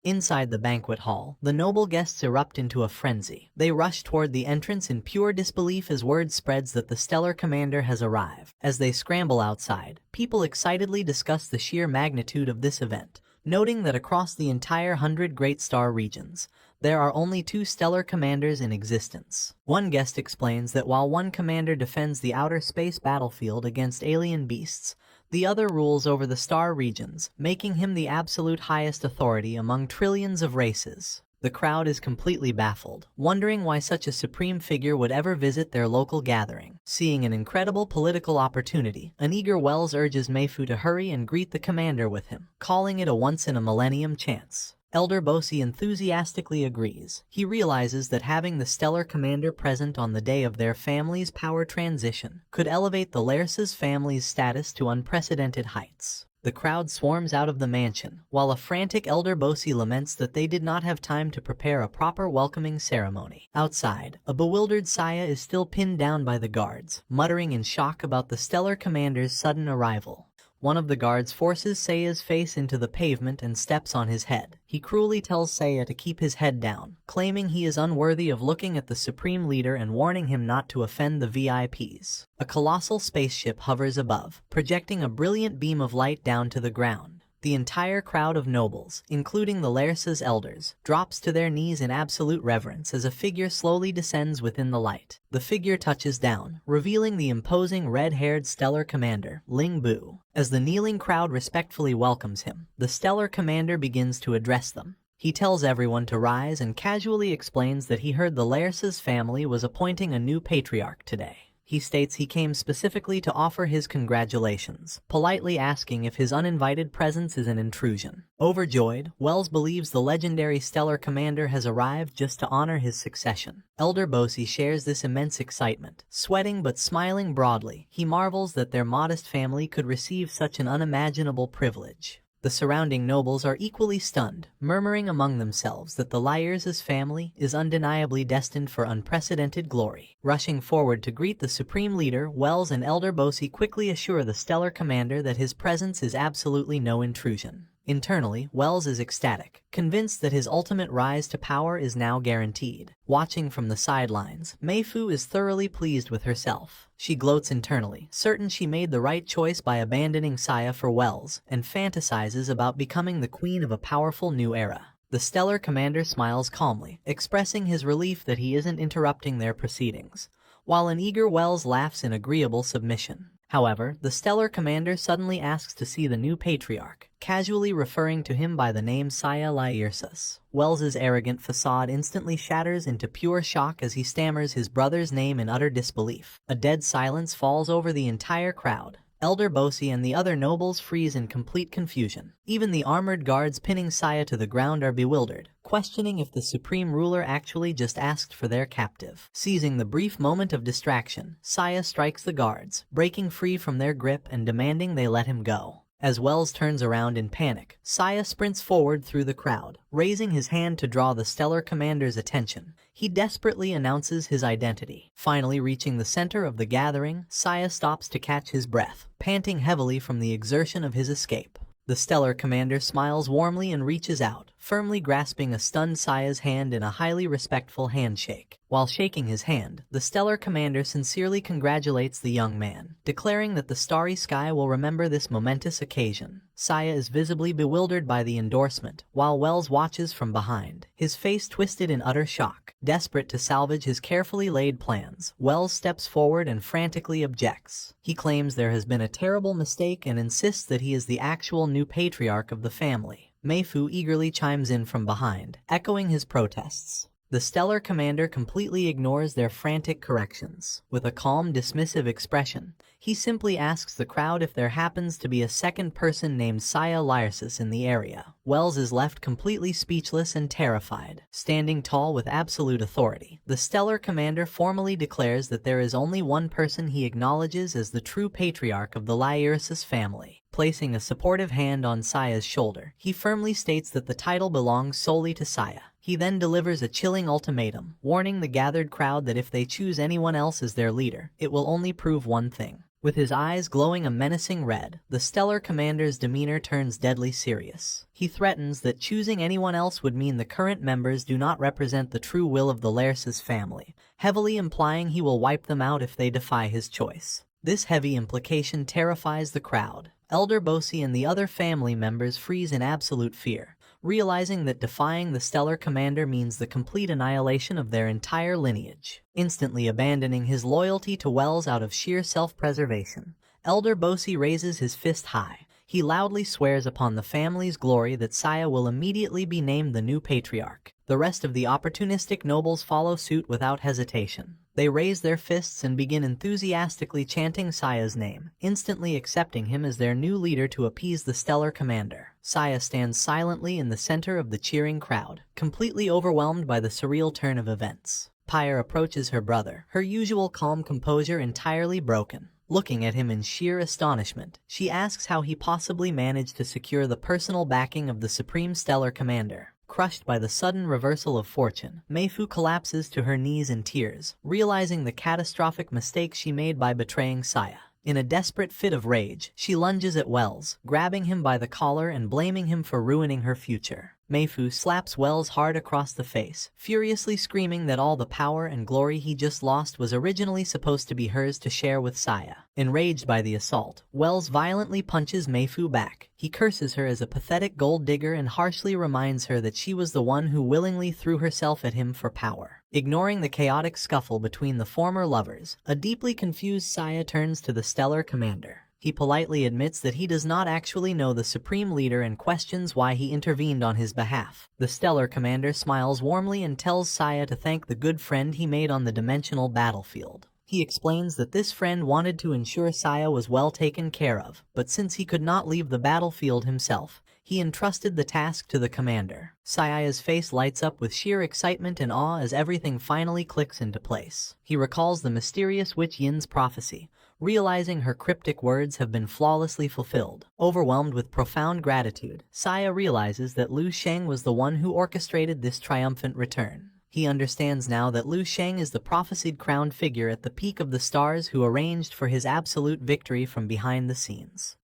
Inside the banquet hall, the noble guests erupt into a frenzy. They rush toward the entrance in pure disbelief as word spreads that the stellar commander has arrived. As they scramble outside, people excitedly discuss the sheer magnitude of this event, noting that across the entire 100 Great Star regions, there are only 2 stellar commanders in existence. One guest explains that while one commander defends the outer space battlefield against alien beasts, the other rules over the star regions, making him the absolute highest authority among trillions of races. The crowd is completely baffled, wondering why such a supreme figure would ever visit their local gathering. Seeing an incredible political opportunity, an eager Wells urges Mayfu to hurry and greet the commander with him, calling it a once-in-a-millennium chance. Elder Bosi enthusiastically agrees. He realizes that having the stellar commander present on the day of their family's power transition could elevate the Lairses family's status to unprecedented heights. The crowd swarms out of the mansion, while a frantic Elder Bosi laments that they did not have time to prepare a proper welcoming ceremony. Outside, a bewildered Saya is still pinned down by the guards, muttering in shock about the stellar commander's sudden arrival. One of the guards forces Saya's face into the pavement and steps on his head. He cruelly tells Saya to keep his head down, claiming he is unworthy of looking at the supreme leader and warning him not to offend the VIPs. A colossal spaceship hovers above, projecting a brilliant beam of light down to the ground. The entire crowd of nobles, including the Lairses elders, drops to their knees in absolute reverence as a figure slowly descends within the light. The figure touches down, revealing the imposing red-haired stellar commander, Ling Bu. As the kneeling crowd respectfully welcomes him, the stellar commander begins to address them. He tells everyone to rise and casually explains that he heard the Lairses family was appointing a new patriarch today. He states he came specifically to offer his congratulations, politely asking if his uninvited presence is an intrusion. Overjoyed, Wells believes the legendary stellar commander has arrived just to honor his succession. Elder Bosi shares this immense excitement. Sweating but smiling broadly, he marvels that their modest family could receive such an unimaginable privilege. The surrounding nobles are equally stunned, murmuring among themselves that the Lairses family is undeniably destined for unprecedented glory. Rushing forward to greet the supreme leader, Wells and Elder Bosi quickly assure the stellar commander that his presence is absolutely no intrusion. Internally, Wells is ecstatic, convinced that his ultimate rise to power is now guaranteed. Watching from the sidelines, Mayfu is thoroughly pleased with herself. She gloats internally, certain she made the right choice by abandoning Saya for Wells, and fantasizes about becoming the queen of a powerful new era. The stellar commander smiles calmly, expressing his relief that he isn't interrupting their proceedings, while an eager Wells laughs in agreeable submission. However, the stellar commander suddenly asks to see the new patriarch, casually referring to him by the name Saya Lairses. Wells's arrogant facade instantly shatters into pure shock as he stammers his brother's name in utter disbelief. A dead silence falls over the entire crowd. Elder Bosi and the other nobles freeze in complete confusion. Even the armored guards pinning Saya to the ground are bewildered, questioning if the supreme ruler actually just asked for their captive. Seizing the brief moment of distraction, Saya strikes the guards, breaking free from their grip and demanding they let him go. As Wells turns around in panic, Saya sprints forward through the crowd, raising his hand to draw the stellar commander's attention. He desperately announces his identity. Finally reaching the center of the gathering, Saya stops to catch his breath, panting heavily from the exertion of his escape. The stellar commander smiles warmly and reaches out, firmly grasping a stunned Saya's hand in a highly respectful handshake. While shaking his hand, the stellar commander sincerely congratulates the young man, declaring that the starry sky will remember this momentous occasion. Saya is visibly bewildered by the endorsement, while Wells watches from behind, his face twisted in utter shock. Desperate to salvage his carefully laid plans, Wells steps forward and frantically objects. He claims there has been a terrible mistake and insists that he is the actual new patriarch of the family. Mayfu eagerly chimes in from behind, echoing his protests. The stellar commander completely ignores their frantic corrections. With a calm, dismissive expression, he simply asks the crowd if there happens to be a second person named Saya Lairses in the area. Wells is left completely speechless and terrified. Standing tall with absolute authority, the stellar commander formally declares that there is only one person he acknowledges as the true patriarch of the Lairses family. Placing a supportive hand on Saya's shoulder, he firmly states that the title belongs solely to Saya. He then delivers a chilling ultimatum, warning the gathered crowd that if they choose anyone else as their leader, it will only prove one thing. With his eyes glowing a menacing red, the stellar commander's demeanor turns deadly serious. He threatens that choosing anyone else would mean the current members do not represent the true will of the Lairces family, heavily implying he will wipe them out if they defy his choice. This heavy implication terrifies the crowd. Elder Bosi and the other family members freeze in absolute fear, realizing that defying the stellar commander means the complete annihilation of their entire lineage. Instantly abandoning his loyalty to Wells out of sheer self-preservation, Elder Bosi raises his fist high. He loudly swears upon the family's glory that Saya will immediately be named the new patriarch. The rest of the opportunistic nobles follow suit without hesitation. They raise their fists and begin enthusiastically chanting Saya's name, instantly accepting him as their new leader to appease the stellar commander. Saya stands silently in the center of the cheering crowd, completely overwhelmed by the surreal turn of events. Pyre approaches her brother, her usual calm composure entirely broken. Looking at him in sheer astonishment, she asks how he possibly managed to secure the personal backing of the Supreme Stellar Commander. Crushed by the sudden reversal of fortune, Meifu collapses to her knees in tears, realizing the catastrophic mistake she made by betraying Saya. In a desperate fit of rage, she lunges at Wells, grabbing him by the collar and blaming him for ruining her future. Meifu slaps Wells hard across the face, furiously screaming that all the power and glory he just lost was originally supposed to be hers to share with Saya. Enraged by the assault, Wells violently punches Meifu back. He curses her as a pathetic gold digger and harshly reminds her that she was the one who willingly threw herself at him for power. Ignoring the chaotic scuffle between the former lovers, a deeply confused Saya turns to the stellar commander. He politely admits that he does not actually know the Supreme Leader and questions why he intervened on his behalf. The stellar commander smiles warmly and tells Saya to thank the good friend he made on the dimensional battlefield. He explains that this friend wanted to ensure Saya was well taken care of, but since he could not leave the battlefield himself, he entrusted the task to the commander. Saya's face lights up with sheer excitement and awe as everything finally clicks into place. He recalls the mysterious witch Yin's prophecy, realizing her cryptic words have been flawlessly fulfilled. Overwhelmed with profound gratitude, Saya realizes that Lu Sheng was the one who orchestrated this triumphant return. He understands now that Lu Sheng is the prophesied crowned figure at the peak of the stars who arranged for his absolute victory from behind the scenes.